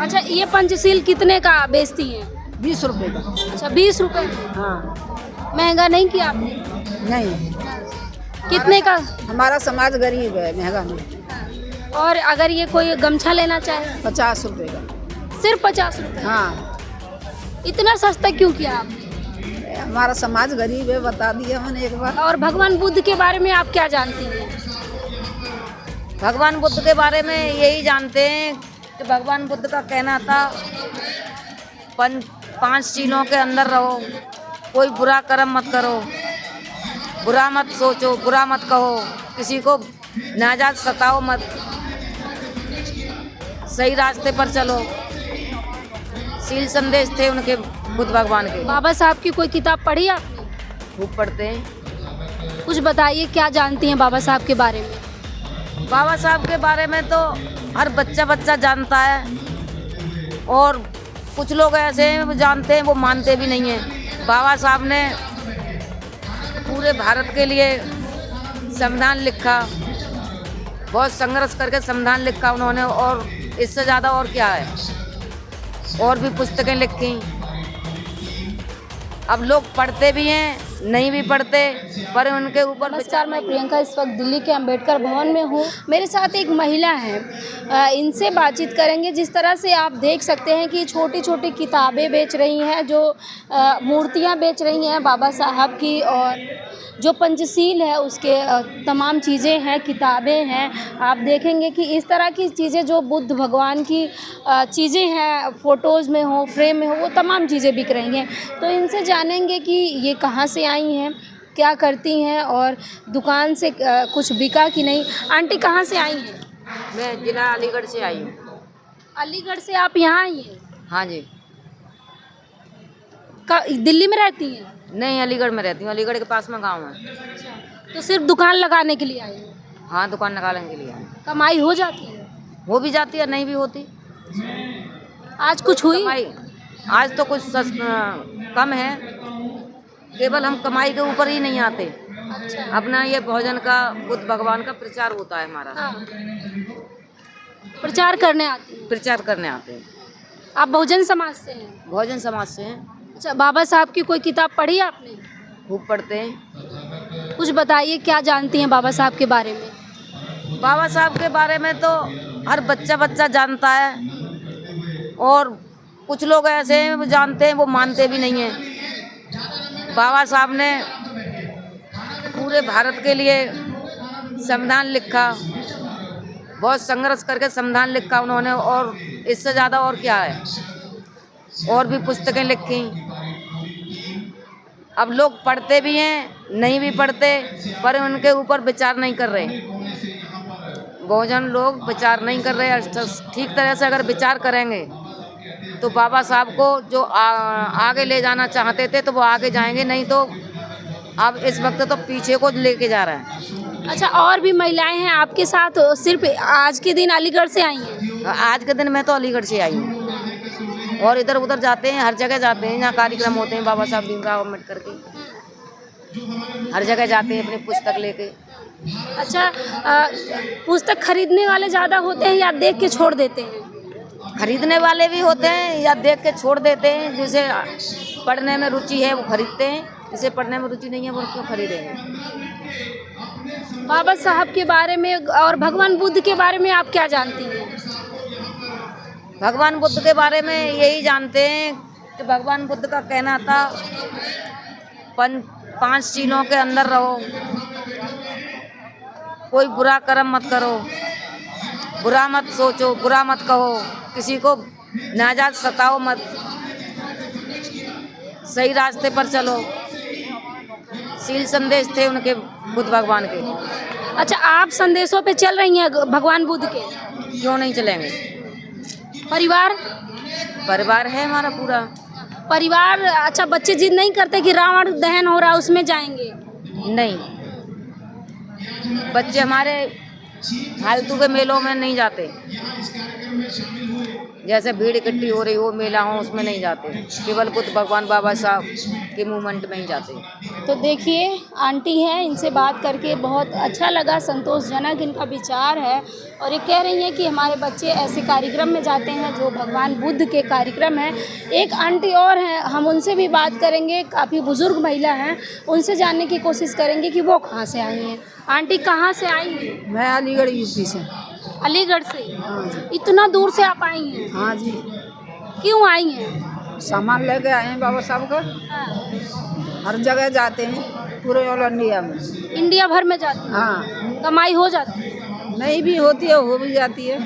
अच्छा, ये पंचशील कितने का बेचती हैं? 20 रुपए का। अच्छा, 20 रुपए। हाँ। महंगा नहीं किया आपने? नहीं, कितने का? हमारा समाज गरीब है, महंगा नहीं। और अगर ये कोई गमछा लेना चाहे? 50 रुपए का। सिर्फ 50 रुपए? हाँ। इतना सस्ता क्यों किया आपने? हमारा समाज गरीब है, बता दिया मैंने एक बार। और भगवान बुद्ध के बारे में आप क्या जानती हैं? भगवान बुद्ध के बारे में यही जानते हैं कि भगवान बुद्ध का कहना था 5 चीज़ों के अंदर रहो, कोई बुरा कर्म मत करो, बुरा मत सोचो, बुरा मत कहो, किसी को नाजायज़ सताओ मत, सही रास्ते पर चलो। शील संदेश थे उनके, बुद्ध भगवान के। बाबा साहब की कोई किताब पढ़ी आपने? खूब पढ़ते हैं। कुछ बताइए, क्या जानती हैं बाबा साहब के बारे में? बाबा साहब के बारे में तो हर बच्चा जानता है, और कुछ लोग ऐसे हैं वो जानते हैं, वो मानते भी नहीं हैं। बाबा साहब ने पूरे भारत के लिए संविधान लिखा, बहुत संघर्ष करके संविधान लिखा उन्होंने, और इससे ज़्यादा और क्या है। और भी पुस्तकें लिखी। अब लोग पढ़ते भी हैं, नहीं भी पढ़ते, पर उनके ऊपर। नमस्कार, मैं प्रियंका इस वक्त दिल्ली के अंबेडकर भवन में हूँ। मेरे साथ एक महिला है, इनसे बातचीत करेंगे। जिस तरह से आप देख सकते हैं कि छोटी छोटी किताबें बेच रही हैं, जो मूर्तियाँ बेच रही हैं बाबा साहब की, और जो पंचशील है उसके तमाम चीज़ें हैं, किताबें हैं। आप देखेंगे कि इस तरह की चीज़ें जो बुद्ध भगवान की चीज़ें हैं, फ़ोटोज़ में हो, फ्रेम में हो, वो तमाम चीज़ें बिक रही हैं। तो इनसे जानेंगे कि ये कहाँ से आई हैं, क्या करती हैं, और दुकान से कुछ बिका कि नहीं। आंटी, कहाँ से आई हैं? मैं जिला अलीगढ़ से आई हूँ। अलीगढ़ से आप यहाँ आई हैं? हाँ जी। दिल्ली में रहती हैं? नहीं, अलीगढ़ में रहती हूँ। अलीगढ़ के पास में गांव है। तो सिर्फ दुकान लगाने के लिए आई हैं? हाँ, दुकान निकालने के लिए आई हूँ। कमाई हो जाती है? हो भी जाती है, नहीं भी होती। आज कुछ हुई? कमाई आज तो कुछ कम है। केवल हम कमाई के ऊपर ही नहीं आते। अच्छा। अपना ये भोजन का, बुद्ध भगवान का प्रचार होता है हमारा। हाँ। प्रचार करने आती हैं? प्रचार करने आते हैं। आप बहुजन समाज से हैं? भोजन समाज से हैं। अच्छा, बाबा साहब की कोई किताब पढ़ी आपने? खूब पढ़ते हैं। कुछ बताइए, क्या जानती हैं बाबा साहब के बारे में? बाबा साहब के बारे में तो हर बच्चा जानता है, और कुछ लोग ऐसे हैं वो जानते हैं, वो मानते भी नहीं हैं। बाबा साहब ने पूरे भारत के लिए संविधान लिखा, बहुत संघर्ष करके संविधान लिखा उन्होंने, और इससे ज़्यादा और क्या है। और भी पुस्तकें लिखी। अब लोग पढ़ते भी हैं, नहीं भी पढ़ते, पर उनके ऊपर विचार नहीं कर रहे। बहुजन लोग विचार नहीं कर रहे। ठीक तरह से अगर विचार करेंगे तो बाबा साहब को जो आगे ले जाना चाहते थे तो वो आगे जाएंगे, नहीं तो अब इस वक्त तो पीछे को लेके जा रहा है। अच्छा, और भी महिलाएं हैं आपके साथ? सिर्फ आज के दिन अलीगढ़ से आई हैं? आज के दिन मैं तो अलीगढ़ से आई हूँ, और इधर उधर जाते हैं, हर जगह जाते हैं जहाँ कार्यक्रम होते हैं बाबा साहब भीमराव अम्बेडकर के। हर जगह जाते हैं अपनी पुस्तक लेके। अच्छा, पुस्तक खरीदने वाले ज़्यादा होते हैं या देख के छोड़ देते हैं? खरीदने वाले भी होते हैं या देख के छोड़ देते हैं। जिसे पढ़ने में रुचि है वो खरीदते हैं, जिसे पढ़ने में रुचि नहीं है वो क्यों खरीदेंगे। बाबा साहब के बारे में और भगवान बुद्ध के बारे में आप क्या जानती हैं? भगवान बुद्ध के बारे में यही जानते हैं कि भगवान बुद्ध का कहना था 5 चीज़ों के अंदर रहो, कोई बुरा कर्म मत करो, बुरा मत सोचो, बुरा मत कहो, किसी को नाजायज़ सताओ मत, सही रास्ते पर चलो। शील संदेश थे उनके, बुद्ध भगवान के। अच्छा, आप संदेशों पे चल रही हैं भगवान बुद्ध के? क्यों नहीं चलेंगे। परिवार है हमारा पूरा परिवार। अच्छा, बच्चे जिद नहीं करते कि रावण दहन हो रहा है उसमें जाएंगे? नहीं, बच्चे हमारे फालतू के मेलों में नहीं जाते। जैसे भीड़ इकट्ठी हो रही हो मेला हो उसमें नहीं जाते, केवल खुद भगवान बाबा साहब के मूवमेंट में ही जाते। तो देखिए आंटी हैं, इनसे बात करके बहुत अच्छा लगा, संतोषजनक इनका विचार है। और ये कह रही हैं कि हमारे बच्चे ऐसे कार्यक्रम में जाते हैं जो भगवान बुद्ध के कार्यक्रम हैं। एक आंटी और हैं, हम उनसे भी बात करेंगे, काफ़ी बुज़ुर्ग महिला हैं, उनसे जानने की कोशिश करेंगे कि वो कहाँ से आई हैं। आंटी कहाँ से आई हैं? मैं अलीगढ़ यूपी से। अलीगढ़ से? हाँ जी। इतना दूर से आप आई हैं? हाँ जी। क्यों आई हैं? सामान लेके आए हैं बाबा साहब का। हाँ। हर जगह जाते हैं, पूरे ऑल इंडिया में। इंडिया भर में जाती हैं? हाँ। कमाई हो जाती है? नहीं भी होती है, हो भी जाती है।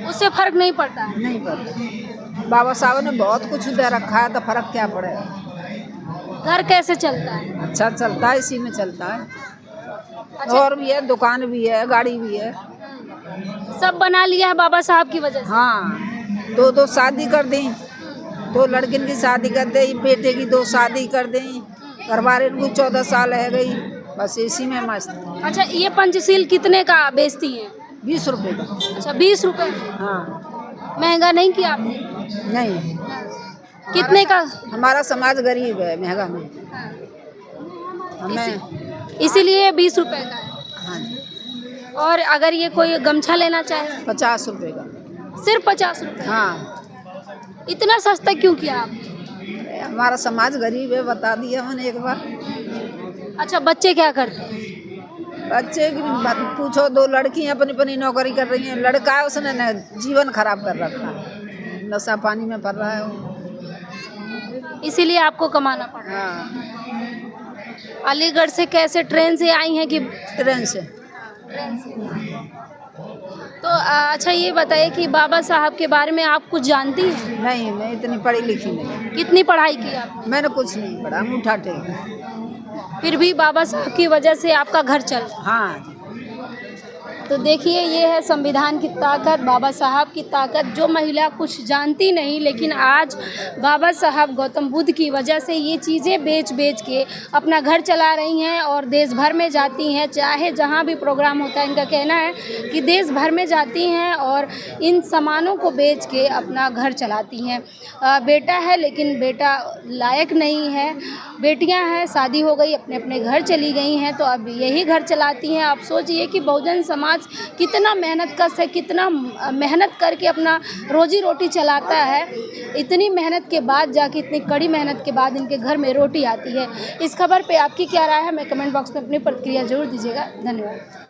उससे फर्क नहीं पड़ता है? नहीं पड़ता। बाबा साहब ने बहुत कुछ दे रखा है, तो फर्क क्या पड़ेगा। घर कैसे चलता है? अच्छा चलता है, इसी में चलता है। अच्छा। और भी है, दुकान भी है, गाड़ी भी है। सब बना लिया है बाबा साहब की वजह से? हाँ, दो शादी कर दी, 2 लड़किन की शादी कर दी, बेटे की 2 शादी कर दी, घरवाले को 14 साल है गई, बस इसी में मस्त। अच्छा, ये पंचशील कितने का बेचती हैं? 20 रुपए का। अच्छा, 20 रुपए में? हाँ। महंगा नहीं किया आपने? नहीं, कितने का? हमारा समाज गरीब है, महंगा नहीं। हमें इसीलिए 20 रुपए का है। हाँ जी। और अगर ये कोई गमछा लेना चाहे? 50 रुपए का। सिर्फ 50 रुपए? हाँ। इतना सस्ता क्यों किया आप? हमारा समाज गरीब है, बता दिया मैंने एक बार। अच्छा, बच्चे क्या करते हैं? बच्चे की बात पूछो, 2 लड़की अपनी अपनी नौकरी कर रही हैं, लड़का है उसने न जीवन खराब कर रखा है, नशा पानी में पड़ रहा है वो। इसीलिए आपको कमाना पड़ा। हाँ। अलीगढ़ से कैसे, ट्रेन से आई हैं कि? ट्रेन से। ट्रेन से। तो अच्छा ये बताइए कि बाबा साहब के बारे में आप कुछ जानती हैं? नहीं, मैं इतनी पढ़ी लिखी नहीं। कितनी पढ़ाई की आपने? मैंने कुछ नहीं पढ़ा, अंगूठा टेक। फिर भी बाबा साहब की वजह से आपका घर चल रहा है। हाँ। तो देखिए ये है संविधान की ताकत, बाबा साहब की ताकत। जो महिला कुछ जानती नहीं, लेकिन आज बाबा साहब गौतम बुद्ध की वजह से ये चीज़ें बेच बेच के अपना घर चला रही हैं और देश भर में जाती हैं, चाहे जहाँ भी प्रोग्राम होता है। इनका कहना है कि देश भर में जाती हैं और इन सामानों को बेच के अपना घर चलाती हैं। बेटा है लेकिन बेटा लायक नहीं है, बेटियां हैं शादी हो गई, अपने अपने घर चली गई हैं, तो अब यही घर चलाती हैं। आप सोचिए कि बहुजन समाज कितना मेहनत कश है, कितना मेहनत करके अपना रोजी रोटी चलाता है। इतनी मेहनत के बाद जाके, इतनी कड़ी मेहनत के बाद इनके घर में रोटी आती है। इस खबर पे आपकी क्या राय है, हमें कमेंट बॉक्स में अपनी प्रतिक्रिया जरूर दीजिएगा। धन्यवाद।